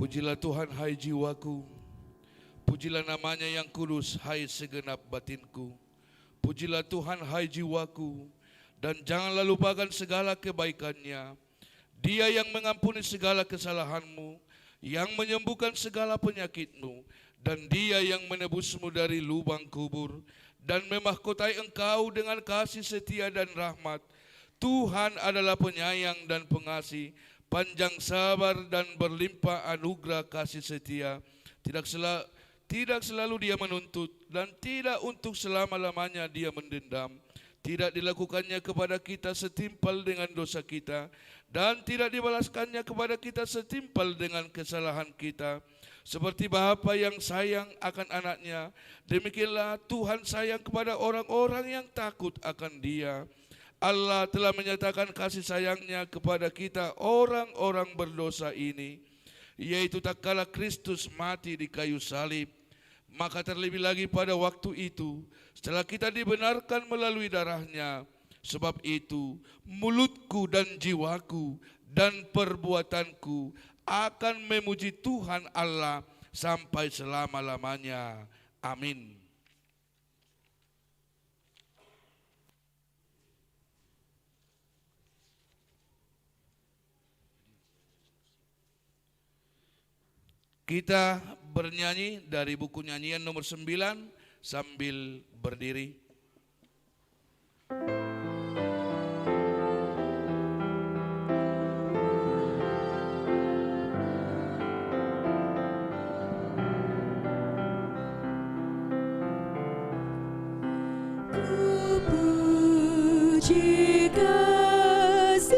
Pujilah Tuhan hai jiwaku, pujilah namanya yang kudus hai segenap batinku. Pujilah Tuhan hai jiwaku, dan janganlah lupakan segala kebaikannya. Dia yang mengampuni segala kesalahanmu, yang menyembuhkan segala penyakitmu, dan Dia yang menebusmu dari lubang kubur, dan memahkotai engkau dengan kasih setia dan rahmat. Tuhan adalah penyayang dan pengasih, panjang sabar dan berlimpah anugerah kasih setia. Tidak selalu Dia menuntut, dan tidak untuk selama-lamanya Dia mendendam. Tidak dilakukannya kepada kita setimpal dengan dosa kita, dan tidak dibalaskannya kepada kita setimpal dengan kesalahan kita. Seperti bapa yang sayang akan anaknya, demikianlah Tuhan sayang kepada orang-orang yang takut akan Dia. Allah telah menyatakan kasih sayangnya kepada kita orang-orang berdosa ini, yaitu tak kala Kristus mati di kayu salib. Maka terlebih lagi pada waktu itu, setelah kita dibenarkan melalui darahnya. Sebab itu mulutku dan jiwaku dan perbuatanku akan memuji Tuhan Allah sampai selama-lamanya. Amin. Kita bernyanyi dari buku nyanyian nomor 9 sambil berdiri. Ku puji kasih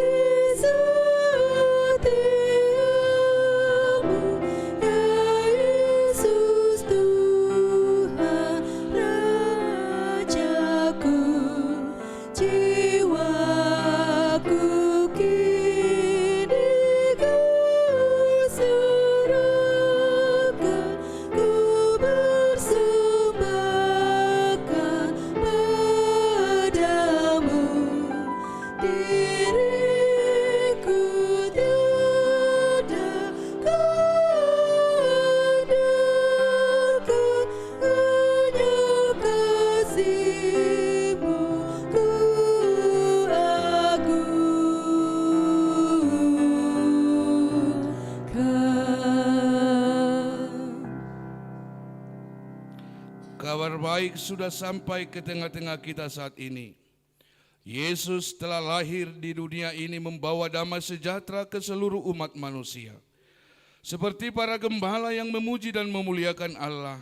setiamu, ya Yesus Tuhan Rajaku. Jiwaku kini kau serahkan, ku persembahkan padamu. Diriku tiada kuandalkan, hanya kasih-Mu ku agungkan. Kabar baik sudah sampai ke tengah-tengah kita saat ini. Yesus telah lahir di dunia ini membawa damai sejahtera ke seluruh umat manusia. Seperti para gembala yang memuji dan memuliakan Allah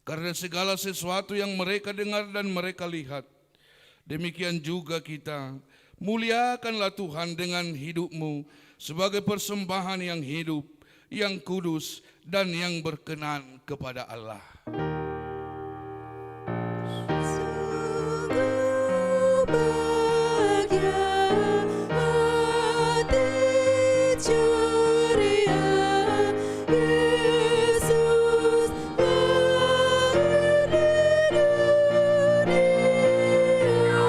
karena segala sesuatu yang mereka dengar dan mereka lihat. Demikian juga kita, muliakanlah Tuhan dengan hidupmu sebagai persembahan yang hidup, yang kudus, dan yang berkenan kepada Allah. Sungguh bahagia hati ceria, Yesus lahir di dunia.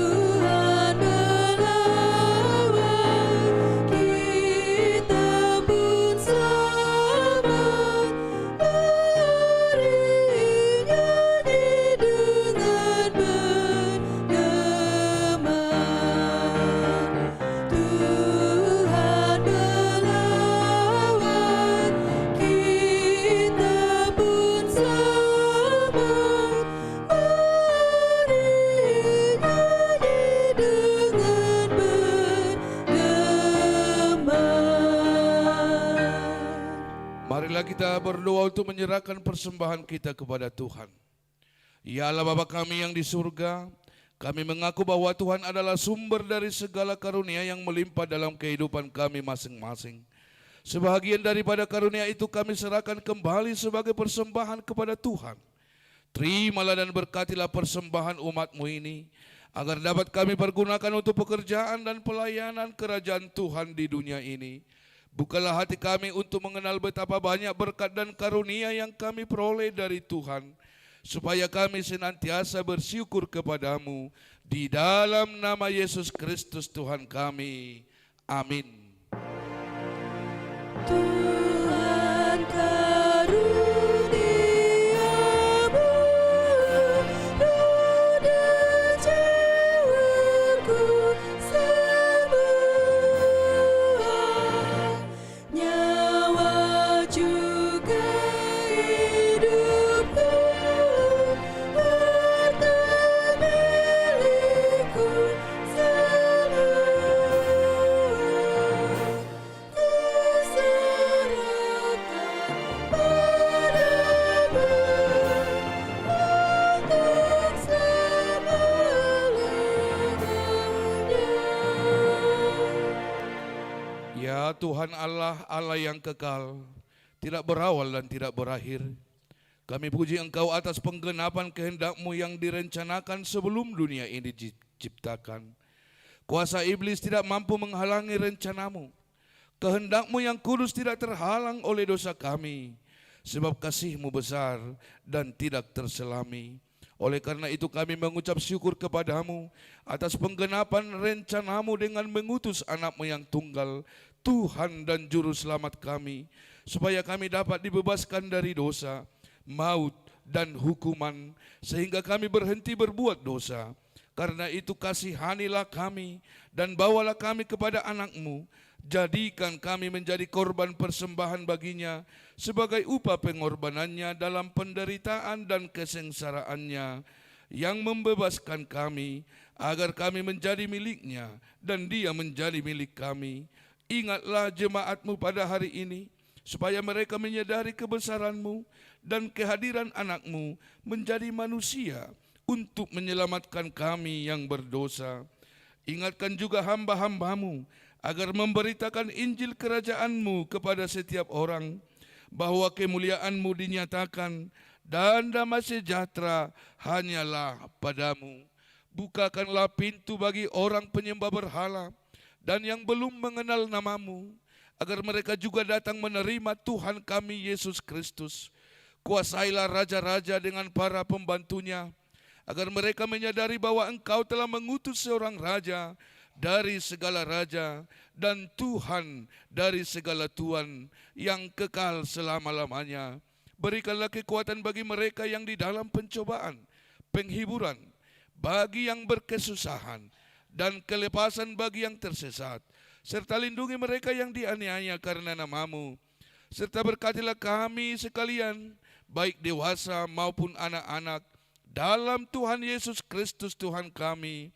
Tuhan melawat, kita pun selamat. Mari nyanyi dengan bergema. Tuhan melawat, kita pun selamat. Mari nyanyi dengan bergema. Marilah kita berdoa untuk menyerahkan persembahan kita kepada Tuhan. Ya Allah Bapa kami yang di surga, kami mengaku bahwa Tuhan adalah sumber dari segala karunia yang melimpah dalam kehidupan kami masing-masing. Sebahagian daripada karunia itu kami serahkan kembali sebagai persembahan kepada Tuhan. Terimalah dan berkatilah persembahan umat-Mu ini, agar dapat kami pergunakan untuk pekerjaan dan pelayanan kerajaan Tuhan di dunia ini. Bukalah hati kami untuk mengenal betapa banyak berkat dan karunia yang kami peroleh dari Tuhan, supaya kami senantiasa bersyukur kepadamu, di dalam nama Yesus Kristus Tuhan kami. Amin. Tuhan karuniamu, roh dan jiwaku semua, nyawa juga hidupku, harta milikku semua, kuserahkan padamu untuk selama-lamanya. Ya Tuhan Allah, Allah yang kekal, tidak berawal dan tidak berakhir. Kami puji Engkau atas penggenapan kehendak-Mu yang direncanakan sebelum dunia ini diciptakan. Kuasa iblis tidak mampu menghalangi rencana-Mu. Kehendak-Mu yang kudus tidak terhalang oleh dosa kami, sebab kasih-Mu besar dan tidak terselami. Oleh karena itu kami mengucap syukur kepadamu atas penggenapan rencana-Mu dengan mengutus anak-Mu yang tunggal, Tuhan dan Juru Selamat kami, supaya kami dapat dibebaskan dari dosa, maut, dan hukuman, sehingga kami berhenti berbuat dosa. Karena itu kasihanilah kami dan bawalah kami kepada anak-Mu. Jadikan kami menjadi korban persembahan baginya sebagai upah pengorbanannya dalam penderitaan dan kesengsaraannya, yang membebaskan kami agar kami menjadi miliknya dan dia menjadi milik kami. Ingatlah jemaat-Mu pada hari ini, supaya mereka menyadari kebesaran-Mu dan kehadiran anak-Mu menjadi manusia untuk menyelamatkan kami yang berdosa. Ingatkan juga hamba-hamba-Mu agar memberitakan Injil kerajaan-Mu kepada setiap orang, bahwa kemuliaan-Mu dinyatakan dan damai sejahtera hanyalah padamu. Bukakanlah pintu bagi orang penyembah berhala dan yang belum mengenal nama-Mu, agar mereka juga datang menerima Tuhan kami Yesus Kristus. Kuasailah raja-raja dengan para pembantunya, agar mereka menyadari bahwa Engkau telah mengutus seorang raja dari segala raja dan Tuhan dari segala tuan yang kekal selama-lamanya. Berikanlah kekuatan bagi mereka yang di dalam pencobaan, penghiburan bagi yang berkesusahan, dan kelepasan bagi yang tersesat. Serta lindungi mereka yang dianiaya karena nama-Mu. Serta berkatilah kami sekalian, baik dewasa maupun anak-anak, dalam Tuhan Yesus Kristus Tuhan kami.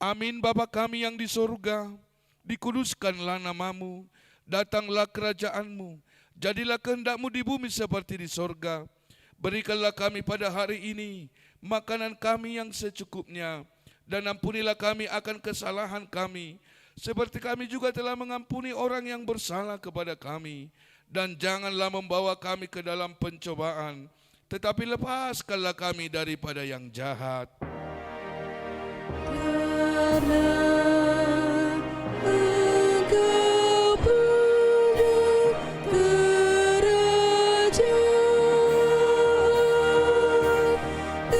Amin. Bapa kami yang di sorga, dikuduskanlah nama-Mu, datanglah kerajaan-Mu, jadilah kehendak-Mu di bumi seperti di sorga. Berikanlah kami pada hari ini makanan kami yang secukupnya, dan ampunilah kami akan kesalahan kami, seperti kami juga telah mengampuni orang yang bersalah kepada kami. Dan janganlah membawa kami ke dalam pencobaan, tetapi lepaskanlah kami daripada yang jahat. Karena Engkau punya kerajaan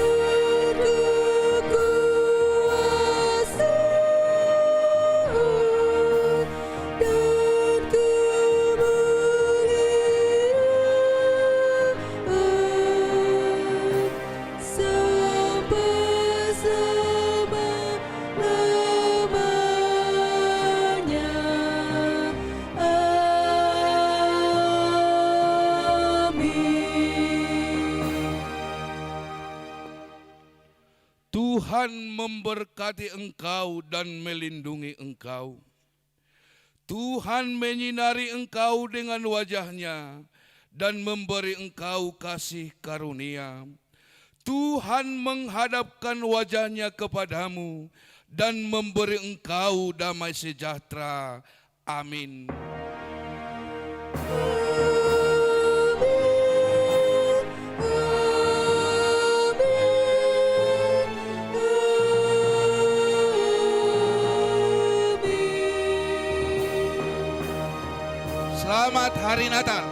dan kekuasaan dan kemuliaan sampai selama-lamanya. Amin. Tuhan memberkati engkau dan melindungi engkau. Tuhan menyinari engkau dengan wajah-Nya dan memberi engkau kasih karunia. Tuhan menghadapkan wajah-Nya kepadamu dan memberi engkau damai sejahtera. Amin. Selamat Hari Natal.